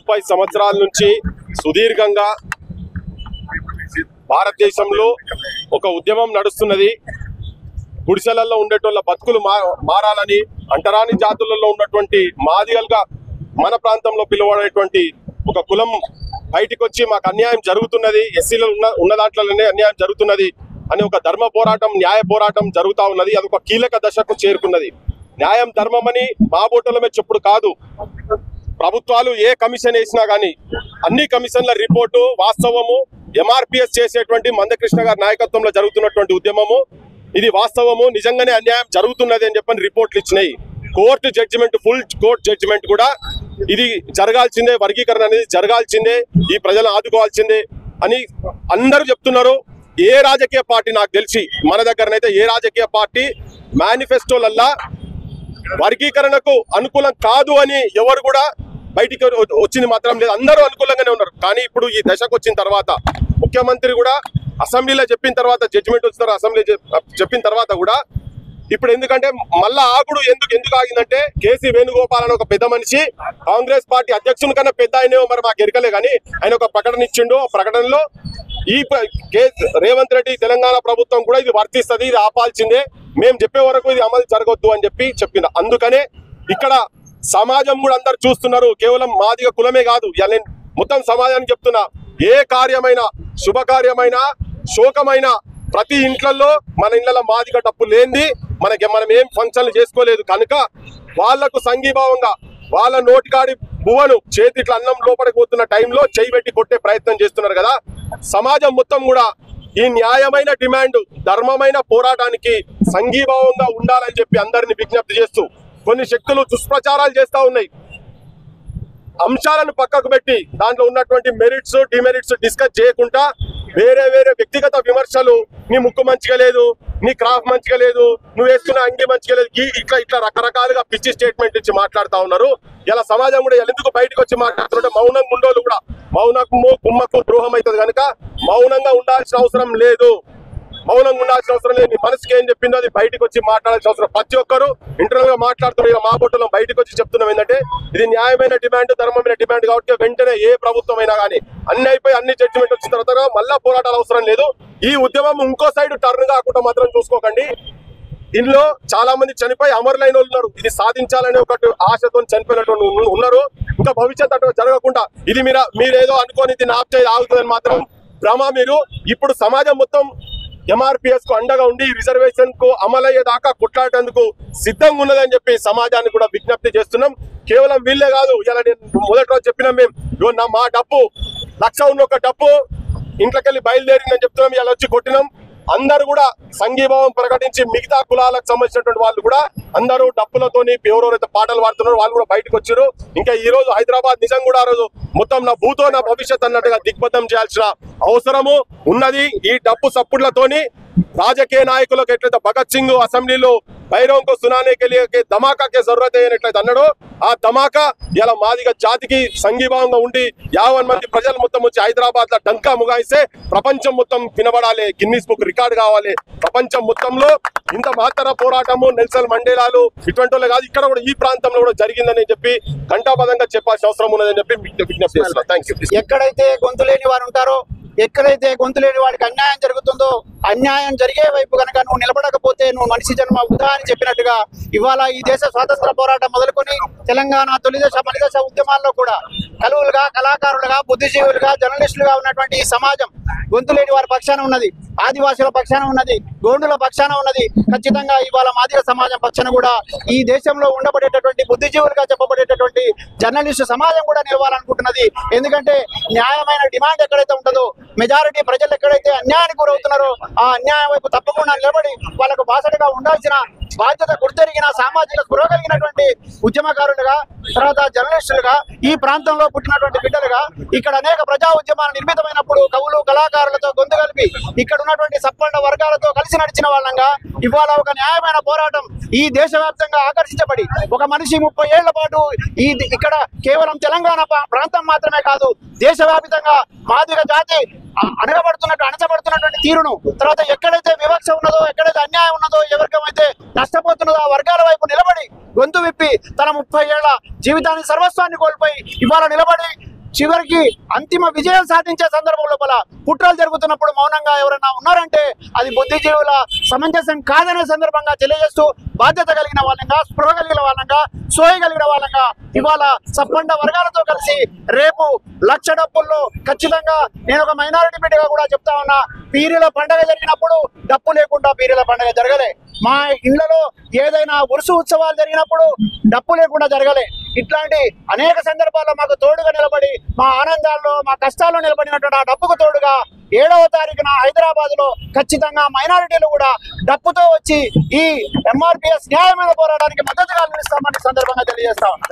30 సంవత్సరాల నుంచి సుదీర్ఘంగా భారతదేశంలో ఒక ఉద్యమం నడుస్తున్నది. గుడిసెలలో ఉండేటోళ్ళ బతుకులు మారాలని, అంటరాని జాతులలో ఉన్నటువంటి మాదిగలుగా మన ప్రాంతంలో పిలువబడేటువంటి ఒక కులం బయటికి వచ్చి మాకు అన్యాయం జరుగుతున్నది, ఎస్సీలో ఉన్న దాంట్లోనే అన్యాయం జరుగుతున్నది అని ఒక ధర్మ పోరాటం, న్యాయ పోరాటం జరుగుతూ ఉన్నది. అది ఒక కీలక దశకు చేరుకున్నది. న్యాయం ధర్మం అని మా బోటలమే చెప్పుడు కాదు. ప్రభుత్వాలు ఏ కమిషన్ వేసినా కానీ అన్ని కమిషన్ల రిపోర్టు వాస్తవము. ఎంఆర్పిఎస్ చేసేటువంటి మందకృష్ణ గారి నాయకత్వంలో జరుగుతున్నటువంటి ఉద్యమము ఇది వాస్తవము, నిజంగానే అన్యాయం జరుగుతున్నది అని చెప్పని రిపోర్ట్లు ఇచ్చినాయి. Court judgment, full court judgment కూడా ఇది జరగాల్సిందే, వర్గీకరణ అనేది జరగాల్సిందే, ఈ ప్రజలను ఆదుకోవాల్సిందే అని అందరూ చెప్తున్నారు. ఏ రాజకీయ పార్టీ నాకు తెలిసి మన దగ్గరనైతే ఏ రాజకీయ పార్టీ మేనిఫెస్టోలల్లా వర్గీకరణకు అనుకూలం కాదు అని ఎవరు కూడా బయటికి వచ్చింది మాత్రం లేదు. అందరూ అనుకూలంగానే ఉన్నారు. కానీ ఇప్పుడు ఈ దశకు వచ్చిన తర్వాత ముఖ్యమంత్రి కూడా అసెంబ్లీలో చెప్పిన తర్వాత, జడ్జిమెంట్ వచ్చిన అసెంబ్లీ చెప్పిన తర్వాత కూడా ఇప్పుడు ఎందుకంటే మళ్ళా ఆగుడు ఎందుకు ఆగిందంటే కేసీ వేణుగోపాల్ అని ఒక పెద్ద మనిషి, కాంగ్రెస్ పార్టీ అధ్యక్షుని కన్నా పెద్ద ఆయనేమో మరి మాకు ఎరకలే కానీ ఆయన ఒక ప్రకటన ఇచ్చిండు. ఆ ప్రకటనలో ఈ రేవంత్ రెడ్డి తెలంగాణ ప్రభుత్వం కూడా ఇది వర్తిస్తుంది, ఇది ఆపాల్సిందే, మేము చెప్పే వరకు ఇది అమలు జరగొద్దు అని చెప్పిన. అందుకనే ఇక్కడ సమాజం కూడా అందరు చూస్తున్నారు. కేవలం మాదిగ కులమే కాదు, నేను మొత్తం సమాజానికి చెప్తున్నా, ఏ కార్యమైనా, శుభకార్యమైనా, శోకమైన ప్రతి ఇంట్లలో మన ఇళ్లలో మాదిగ డప్పు లేనిది మనం ఏం ఫంక్షన్లు చేసుకోలేదు కనుక వాళ్లకు సంఘీభావంగా వాళ్ళ నోటికాడి బువ్వను చేతిట్ల అన్నం లోపలికి పోతున్న టైంలో చేయి పెట్టి కొట్టే ప్రయత్నం చేస్తున్నారు కదా. సమాజం మొత్తం కూడా ఈ న్యాయమైన డిమాండ్, ధర్మమైన పోరాటానికి సంఘీభావంగా ఉండాలని చెప్పి అందరిని విజ్ఞప్తి చేస్తూ కొన్ని శక్తులు దుష్ప్రచారాలు చేస్తా ఉన్నాయి. అంశాలను పక్కకు పెట్టి దాంట్లో ఉన్నటువంటి మెరిట్స్, డిమెరిట్స్ డిస్కస్ చేయకుండా వేరే వ్యక్తిగత విమర్శలు, నీ ముక్కు మంచిగా లేదు, నీ క్రాఫ్ మంచిగా లేదు, నువ్వు వేసుకున్న అంగి మంచిగా లేదు, ఇట్లా రకరకాలుగా పిచ్చి స్టేట్మెంట్ ఇచ్చి మాట్లాడుతూ ఉన్నారు. ఇలా సమాజం కూడా ఎందుకు బయటకు వచ్చి మాట్లాడుతుంటే మౌనంగా ఉండోళ్ళు కూడా మౌనము కుమ్మకు ద్రోహం అవుతుంది కనుక మౌనంగా ఉండాల్సిన అవసరం లేదు. మౌనంగా ఉండాల్సిన అవసరం లేదు. నీ మనసుకి ఏం చెప్పిందో అది బయటకు వచ్చి మాట్లాడాల్సిన అవసరం. ప్రతి ఒక్కరు ఇంటర్నల్ గా మాట్లాడుతున్నారు. మా బొట్టలో బయటకు వచ్చి చెప్తున్నాం ఏంటంటే ఇది న్యాయమైన డిమాండ్, ధర్మమైన డిమాండ్ కాబట్టి వెంటనే ఏ ప్రభుత్వం అయినా కానీ అన్ని అయిపోయి అన్ని జడ్జిమెంట్ వచ్చిన తర్వాత మళ్ళా పోరాటాలు అవసరం లేదు. ఈ ఉద్యమం ఇంకో సైడ్ టర్న్ కాకుండా మాత్రం చూసుకోకండి. ఇందులో చాలా మంది చనిపోయి అమరులైన వాళ్ళు ఉన్నారు. ఇది సాధించాలనే ఒకటి ఆశతో చనిపోయినటువంటి ఉన్నారు. ఇంకా భవిష్యత్ అటు జరగకుండా ఇది మీరేదో అనుకోని దీన్ని ఆగుతుందని మాత్రం భ్రమ. మీరు ఇప్పుడు సమాజం మొత్తం ఎంఆర్పిఎస్ కు అండగా ఉండి రిజర్వేషన్ కు అమలయ్యేదాకా కొట్లాడేందుకు సిద్ధంగా ఉన్నదని చెప్పి సమాజాన్ని కూడా విజ్ఞప్తి చేస్తున్నాం. కేవలం వీళ్ళే కాదు, ఇలా నేను మొదటి రోజు చెప్పినాం, మేము మా డప్పు 1,00,000 ఉన్న ఒక డప్పు ఇంట్లోకెళ్ళి బయలుదేరిందని చెప్తున్నాం. ఇలా వచ్చి కొట్టినాం. అందరూ కూడా సంఘీభావం ప్రకటించి మిగతా కులాలకు సంబంధించినటువంటి వాళ్ళు కూడా అందరూ డప్పులతోని ఎవరెవరైతే పాటలు పాడుతున్నారో వాళ్ళు కూడా బయటకు వచ్చారు. ఇంకా ఈ రోజు హైదరాబాద్ నిజం కూడా ఆ రోజు మొత్తం నా భూతో నా భవిష్యత్ అన్నట్టుగా దిగ్బంధం చేయాల్సిన అవసరము ఉన్నది. ఈ డప్పు సప్పుడ్లతోని రాజకీయ నాయకులకు ఎట్లయితే భగత్ సింగ్ అసెంబ్లీలో భైరవం को सुनाने के लिए धमाका के जरूरत है ఎట్లయితే అన్నాడో ఆ ధమాకా ఇలా మాదిగ జాతికి సంఘీభావంగా ఉండి 50 మంది ప్రజలు మొత్తం వచ్చి హైదరాబాద్ లో డంకా ముగాయిస్తే ప్రపంచం మొత్తం వినబడాలి, గిన్నిస్ బుక్ రికార్డ్ కావాలి. ప్రపంచం మొత్తంలో ఇంత మహత్తర పోరాటము నెల్సన్ మండేలాలు ఇటువంటి వాళ్ళు కాదు, ఇక్కడ కూడా ఈ ప్రాంతంలో కూడా జరిగిందని చెప్పి ఘంటాపదంగా చెప్పాల్సిన అవసరం ఉన్నదని చెప్పి విజ్ఞప్తి చేస్తున్నారు. Thank you. ఎక్కడైతే గొంతు లేని వారు ఉంటారో, ఎక్కడైతే గొంతు లేని వాడికి అన్యాయం జరుగుతుందో, అన్యాయం జరిగే వైపు కనుక నువ్వు నిలబడకపోతే నువ్వు మనిషి జన్మ వృధా అని చెప్పినట్టుగా ఇవాళ ఈ దేశ స్వాతంత్ర పోరాటం మొదలుకొని తెలంగాణ తొలిదశ మలిదశ ఉద్యమాల్లో కూడా కలువులుగా, కళాకారులుగా, బుద్ధిజీవులుగా, జర్నలిస్టులుగా ఉన్నటువంటి ఈ సమాజం గొంతు లేని వారి పక్షాన ఉన్నది, ఆదివాసుల పక్షాన ఉన్నది, గోండుల పక్షాన ఉన్నది. ఖచ్చితంగా ఇవాళ మాదిగ సమాజం పక్షాన కూడా ఈ దేశంలో ఉండబడేటటువంటి బుద్ధిజీవులుగా చెప్పబడేటటువంటి జర్నలిస్టు సమాజం కూడా నిలవాలనుకుంటున్నది. ఎందుకంటే న్యాయమైన డిమాండ్ ఎక్కడైతే ఉంటుందో, మెజారిటీ ప్రజలు ఎక్కడైతే అన్యాయానికి గురవుతున్నారో ఆ అన్యాయం వైపు తప్పకుండా నిలబడి వాళ్ళకు బాసటగా ఉండాల్సిన బాధ్యత గుర్తెరిగిన సామాజిక స్పృహ కలిగినటువంటి ఉద్యమకారులుగా, తర్వాత జర్నలిస్టులుగా, ఈ ప్రాంతంలో పుట్టినటువంటి బిడ్డలుగా ఇక్కడ అనేక ప్రజా ఉద్యమాలు నిర్మితమైనప్పుడు కవులు, కళాకారులతో గొంతు కలిపి ఇక్కడ ఉన్నటువంటి సప్పండ వర్గాలతో కలిసి నడిచిన వాళ్ళంగా ఇవాళ ఒక న్యాయమైన పోరాటం ఈ దేశవ్యాప్తంగా ఆకర్షించబడి ఒక మనిషి 30 ఏళ్ల పాటు ఇక్కడ కేవలం తెలంగాణ ప్రాంతం మాత్రమే కాదు దేశవ్యాప్తంగా మాదిగ జాతి అణచబడుతున్నటువంటి తీరును, తర్వాత ఎక్కడైతే వివక్ష ఉన్నదో, ఎక్కడైతే అన్యాయం ఉన్నదో, ఎవరికైతే నష్టపోతున్నదో ఆ వర్గాల వైపు నిలబడి గొంతు విప్పి తన 30 ఏళ్ల జీవితాన్ని సర్వస్వాన్ని కోల్పోయి ఇవాళ నిలబడి చివరికి అంతిమ విజయం సాధించే సందర్భం లోపల కుట్రలు జరుగుతున్నప్పుడు మౌనంగా ఎవరైనా ఉన్నారంటే అది బుద్ధిజీవుల సమంజసం కాదనే సందర్భంగా తెలియజేస్తూ బాధ్యత కలిగిన వాళ్ళంగా, స్పృహ కలిగిన వాళ్ళంగా, సోయి కలిగిన వాళ్ళంగా ఇవాళ సప్పండ వర్గాలతో కలిసి రేపు లక్ష డప్పుల్లో ఖచ్చితంగా నేను ఒక మైనారిటీ బిడ్డగా కూడా చెప్తా ఉన్నా, పీరీల పండుగ జరిగినప్పుడు డప్పు లేకుండా పీరీల పండుగ జరగలే. మా ఇళ్లలో ఏదైనా ఉరుసు ఉత్సవాలు జరిగినప్పుడు డప్పు లేకుండా జరగలే. ఇట్లాంటి అనేక సందర్భాల్లో మాకు తోడుగా నిలబడి మా ఆనందాల్లో, మా కష్టాల్లో నిలబడినటువంటి ఆ డప్పుకు తోడుగా 7వ తారీఖున హైదరాబాద్ లో ఖచ్చితంగా మైనారిటీలు కూడా డప్పుతో వచ్చి ఈ ఎంఆర్పిఎస్ న్యాయమైన పోరాటానికి మద్దతుగా నిలుస్తామని సందర్భంగా తెలియజేస్తా ఉన్నాం.